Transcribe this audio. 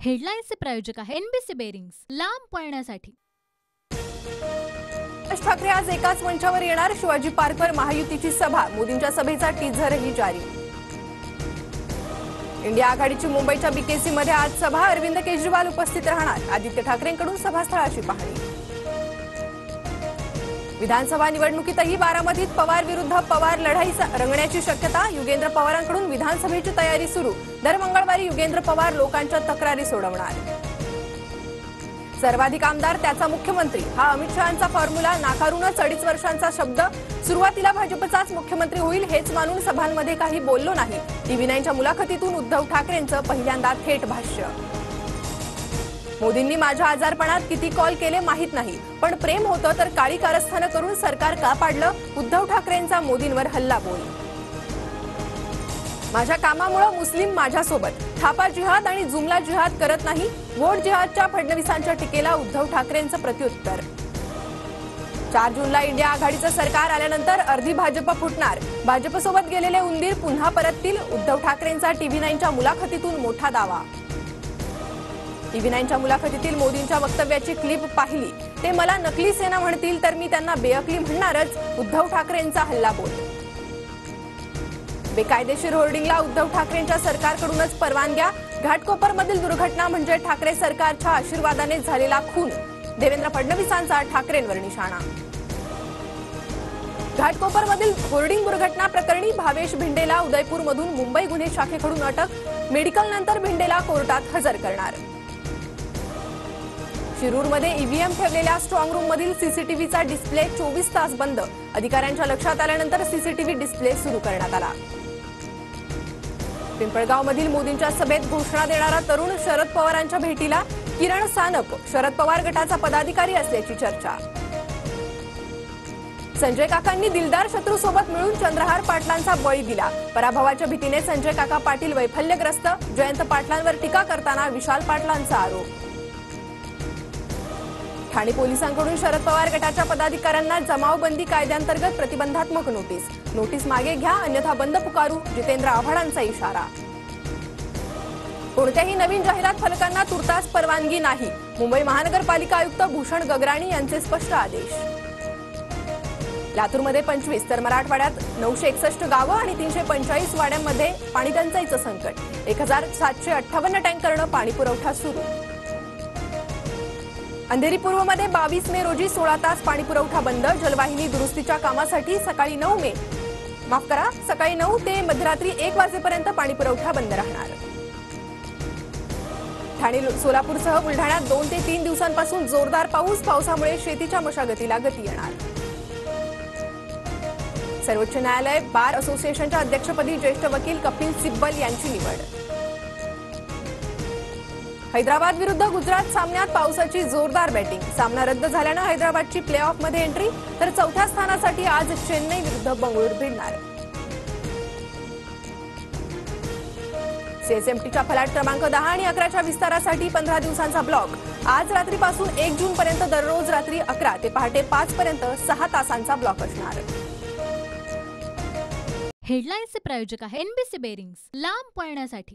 हेडलाईन्सचे प्रायोजक आहे NBC bearings, लांब पळण्यासाठी। राज ठाकरे आज एकाच मंचावर येणार, शिवाजी पार्कवर महायुतीची सभा, मोदींच्या सभेचा टीझरही जारी। इंडिया आघाडीची मुंबईच्या बीकेसी मध्ये आज सभा, अरविंद केजरीवाल उपस्थित राहणार, आदित्य ठाकरेंकडून सभास्थळाची पाहणी। विधानसभा निवडणुकीतही बारामतीत पवार विरुद्ध पवार लढाई रंगण्याची शक्यता, युगेंद्र पवारांकडून विधानसभेची तयारी सुरू, दर मंगळवारी युगेंद्र पवार लोकांच्या तक्रारी सोडवणार। सर्वाधिक आमदार त्याचा मुख्यमंत्री, हा अमित शहांचा फॉर्म्युला नाकारूनच 2.5 वर्षांचा शब्द, सुरुवातीला भाजपचाच मुख्यमंत्री होईल हेच मानून सभांमध्ये काही बोललो नाही, TV9च्या मुलाखतीतून उद्धव ठाकरेंचं पहिल्यांदा थेट भाष्य। मोदींनी माझ्या आजारपणात किती कॉल केले माहित नाही, पण प्रेम होतं तर काळी कारस्थानं करून सरकार का पाडलं, उद्धव ठाकरेंचा मोदींवर हल्ला बोल। माझ्या कामामुळे मुस्लिम माझ्यासोबत, थापा जिहाद आणि जुमला जिहाद करत नाही, वोट जिहादच्या फडणवीसांच्या टीकेला उद्धव ठाकरेंचं प्रत्युत्तर। 4 जूनला इंडिया आघाडीचं सरकार आल्यानंतर अर्धी भाजप फुटणार, भाजपसोबत गेलेले उंदीर पुन्हा परततील, उद्धव ठाकरेंचा TV9च्या मुलाखतीतून मोठा दावा। TV9च्या मुलाखतीतील मोदींच्या वक्तव्याची क्लिप पाहिली, ते मला नकली सेना म्हणतील तर मी त्यांना बेअकली म्हणणारच, उद्धव ठाकरेंचा हल्ला बोल। बेकायदेशीर होर्डिंगला उद्धव ठाकरेंच्या सरकारकडूनच परवानग्या, घाटकोपरमधील दुर्घटना म्हणजे ठाकरे सरकारच्या आशीर्वादाने झालेला खून, देवेंद्र फडणवीसांचा ठाकरेंवर निशाणा। घाटकोपरमधील होर्डिंग दुर्घटना प्रकरणी भावेश भिंडेला उदयपूरमधून मुंबई गुन्हे शाखेकडून अटक, मेडिकलनंतर भिंडेला कोर्टात हजर करणार। शिरूरमध्ये ईव्हीएम ठेवलेल्या स्ट्रॉंग रूम मधील सीसीटीव्हीचा डिस्प्ले 24 तास बंद, अधिकाऱ्यांच्या लक्षात आल्यानंतर सीसीटीव्ही डिस्प्ले सुरू करण्यात आला। पिंपळगावमधील मोदींच्या सभेत घोषणा देणारा तरुण शरद पवारांच्या भेटीला, किरण सानप शरद पवार गटाचा पदाधिकारी असल्याची चर्चा। संजय काकांनी दिलदार शत्रूसोबत मिळून चंद्रहार पाटलांचा बळी दिला, पराभवाच्या भीतीने संजय काका पाटील वैफल्यग्रस्त, जयंत पाटलांवर टीका करताना विशाल पाटलांचा आरोप। ठाणे पोलिसांकडून शरद पवार गटाच्या पदाधिकाऱ्यांना जमावबंदी कायद्यांतर्गत प्रतिबंधात्मक नोटीस मागे घ्या, अन्यथा बंद पुकारू, जितेंद्र आव्हाडांचा इशारा। कोणत्याही नवीन जाहिरात फलकांना तुर्तास परवानगी नाही, मुंबई महानगरपालिका आयुक्त भूषण गगराणी यांचे स्पष्ट आदेश। लातूरमध्ये 25 तर मराठवाड्यात 961 गावं आणि 345 वाड्यांमध्ये पाणीटंचाईचं संकट, 1758 टँकरनं पाणीपुरवठा सुरू। अंधेरी पूर्वमध्ये 22 मे रोजी 16 तास पाणीपुरवठा बंद, जलवाहिनी दुरुस्तीच्या कामासाठी सकाळी 9 ते मध्यरात्री 1 वाजेपर्यंत पाणीपुरवठा बंद राहणार। ठाणे सोलापूरसह बुलढाण्यात 2 ते 3 दिवसांपासून जोरदार पावसामुळे शेतीच्या मशागतीला गती येणार। सर्वोच्च न्यायालय बार असोसिएशनच्या अध्यक्षपदी ज्येष्ठ वकील कपिल सिब्बल यांची निवड। हैदराबाद विरुद्ध गुजरात सामन्यात पावसाची जोरदार बॅटिंग, सामना रद्द झाल्यानं हैदराबादची प्ले-ऑफमध्ये एंट्री, तर 4थ्या स्थानासाठी आज चेन्नई विरुद्ध बंगळुरू भिडणार। सीएसएमटीच्या फलाट क्रमांक 10 आणि 11च्या विस्तारासाठी 15 दिवसांचा ब्लॉक, आज रात्रीपासून 1 जूनपर्यंत दररोज रात्री 11 ते पहाटे 5 पर्यंत 6 तासांचा ब्लॉक असणार। हेडलाईन्सचे प्रायोजक आहे एनबीसी बेरिंग्स, लांब पळण्यासाठी।